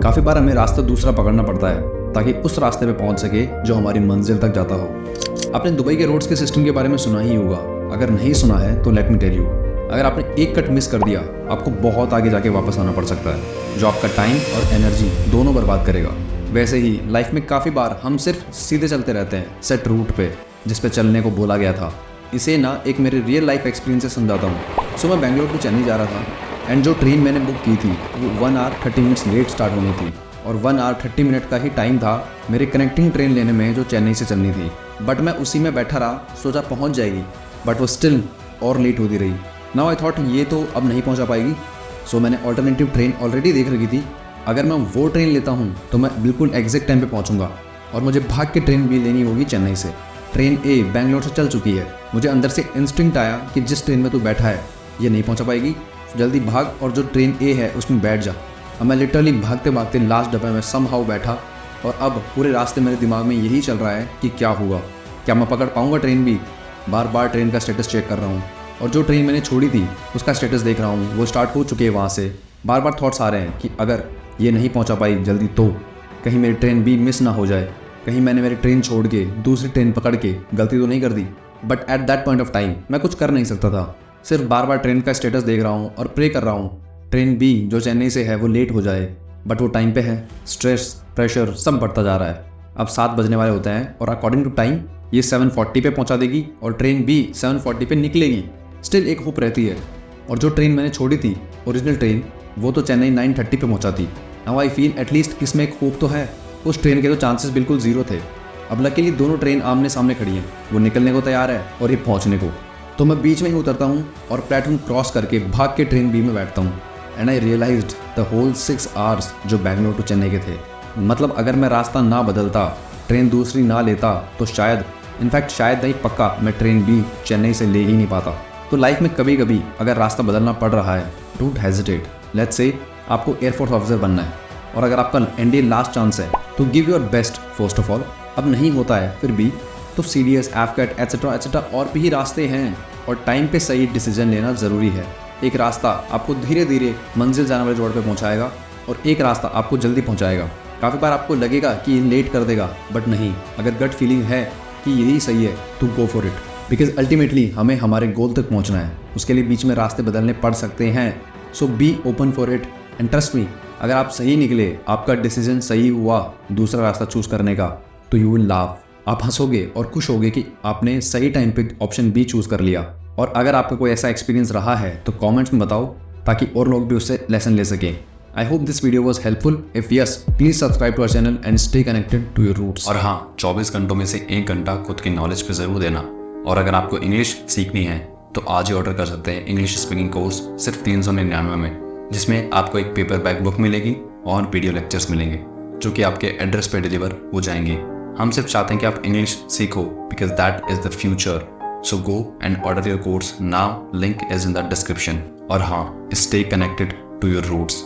काफ़ी बार हमें रास्ता दूसरा पकड़ना पड़ता है ताकि उस रास्ते पे पहुंच सके जो हमारी मंजिल तक जाता हो। आपने दुबई के रोड्स के सिस्टम के बारे में सुना ही होगा। अगर नहीं सुना है तो लेट मी टेल यू, अगर आपने एक कट मिस कर दिया आपको बहुत आगे जाके वापस आना पड़ सकता है, जो आपका टाइम और एनर्जी दोनों बर्बाद करेगा। वैसे ही लाइफ में काफ़ी बार हम सिर्फ सीधे चलते रहते हैं सेट रूट पे जिस पे चलने को बोला गया था। इसे ना एक मेरे रियल लाइफ एक्सपीरियंस से समझाता हूँ। सो मैं बेंगलोर टू चेन्नई जा रहा था एंड जो ट्रेन मैंने बुक की थी वो 1 आवर 30 मिनट्स लेट स्टार्ट होनी थी और 1 आवर 30 मिनट का ही टाइम था मेरे कनेक्टिंग ट्रेन लेने में जो चेन्नई से चलनी थी। बट मैं उसी में बैठा रहा, सोचा पहुँच जाएगी, बट वो स्टिल और लेट होती रही। नाउ आई थॉट ये तो अब नहीं पहुँचा पाएगी। सो मैंने ऑल्टरनेटिव ट्रेन ऑलरेडी देख रखी थी। अगर मैं वो ट्रेन लेता हूँ तो मैं बिल्कुल एग्जैक्ट टाइम पे पहुँचूंगा और मुझे भाग के ट्रेन भी लेनी होगी चेन्नई से। ट्रेन ए बेंगलोर से चल चुकी है। मुझे अंदर से इंस्टिंक्ट आया कि जिस ट्रेन में तू बैठा है ये नहीं पहुँचा पाएगी, जल्दी भाग और जो ट्रेन ए है उसमें बैठ जा। अब मैं लिटरली भागते भागते लास्ट डब्बे में समहाउ बैठा और अब पूरे रास्ते मेरे दिमाग में यही चल रहा है कि क्या होगा, क्या मैं पकड़ पाऊँगा ट्रेन भी। बार बार ट्रेन का स्टेटस चेक कर रहा हूँ और जो ट्रेन मैंने छोड़ी थी उसका स्टेटस देख रहा हूँ, वो स्टार्ट हो चुकी है वहाँ से। बार बार थॉट्स आ रहे हैं कि अगर ये नहीं पहुँचा पाई जल्दी तो कहीं मेरी ट्रेन भी मिस ना हो जाए, कहीं मैंने मेरी ट्रेन छोड़ के दूसरी ट्रेन पकड़ के गलती तो नहीं कर दी। But at that point of time मैं कुछ कर नहीं सकता था, सिर्फ बार बार ट्रेन का स्टेटस देख रहा हूँ और प्रे कर रहा हूँ ट्रेन बी जो चेन्नई से है वो लेट हो जाए। बट वो टाइम पे है। स्ट्रेस प्रेशर सब बढ़ता जा रहा है। अब 7 बजने वाले होते हैं और अकॉर्डिंग टू टाइम ये 7:40 पे पहुँचा देगी और ट्रेन बी 7:40 पे निकलेगी। स्टिल एक होप रहती है। और जो ट्रेन मैंने छोड़ी थी ओरिजिनल ट्रेन, वो तो चेन्नई 9:30 पे पहुँचाती। नाउ आई फील एटलीस्ट इसमें एक होप तो है। उस ट्रेन के तो चांसेस बिल्कुल जीरो थे। अब लकीली दोनों ट्रेन आमने सामने खड़ी हैं, वो निकलने को तैयार है और ये पहुंचने को। तो मैं बीच में ही उतरता हूँ और प्लेटफॉर्म क्रॉस करके भाग के ट्रेन बी में बैठता हूँ। And I realised the whole 6 hours जो बेंगलोर टू चेन्नई के थे, मतलब अगर मैं रास्ता ना बदलता, ट्रेन दूसरी ना लेता तो शायद, इनफैक्ट शायद नहीं पक्का, मैं ट्रेन बी चेन्नई से ले ही नहीं पाता। तो लाइफ में कभी कभी अगर रास्ता बदलना पड़ रहा है, डोंट हेजिटेट। लेट्स से आपको एयरफोर्स ऑफिसर बनना है और अगर आपका एनडीए लास्ट चांस है तो give your best first of all. अब नहीं होता है फिर भी तो सीडीएस, एफकेट एट्सेट्रा एट्सेट्रा और भी रास्ते हैं और टाइम पे सही डिसीजन लेना ज़रूरी है। एक रास्ता आपको धीरे धीरे मंजिल जाने वाले रोड पे पहुंचाएगा और एक रास्ता आपको जल्दी पहुंचाएगा। काफ़ी बार आपको लगेगा कि ये लेट कर देगा, बट नहीं, अगर गट फीलिंग है कि यही सही है तो go for it, because ultimately हमें हमारे गोल तक पहुँचना है। उसके लिए बीच में रास्ते बदलने पड़ सकते हैं। So be open for it and trust me, अगर आप सही निकले, आपका डिसीजन सही हुआ दूसरा रास्ता चूज करने का, तो यू विल लाफ। आप हंसोगे और खुश होगे कि आपने सही टाइम पे ऑप्शन बी चूज कर लिया। और अगर आपका कोई ऐसा एक्सपीरियंस रहा है तो कमेंट्स में बताओ ताकि और लोग भी उससे लेसन ले सकें। I hope this video was helpful. If yes, please subscribe to our channel and stay connected to your roots. और हाँ, 24 घंटों में से 1 घंटा खुद की नॉलेज पे जरूर देना। और अगर आपको इंग्लिश सीखनी है तो आज ही ऑर्डर कर सकते हैं इंग्लिश स्पीकिंग कोर्स सिर्फ 399 में, जिसमें आपको एक पेपर बैक बुक मिलेगी और वीडियो लेक्चर्स मिलेंगे जो कि आपके एड्रेस पे डिलीवर हो जाएंगे। हम सिर्फ चाहते हैं कि आप इंग्लिश सीखो because that is the future. So go and order your course now, link is in the description. और हाँ, stay connected to your roots.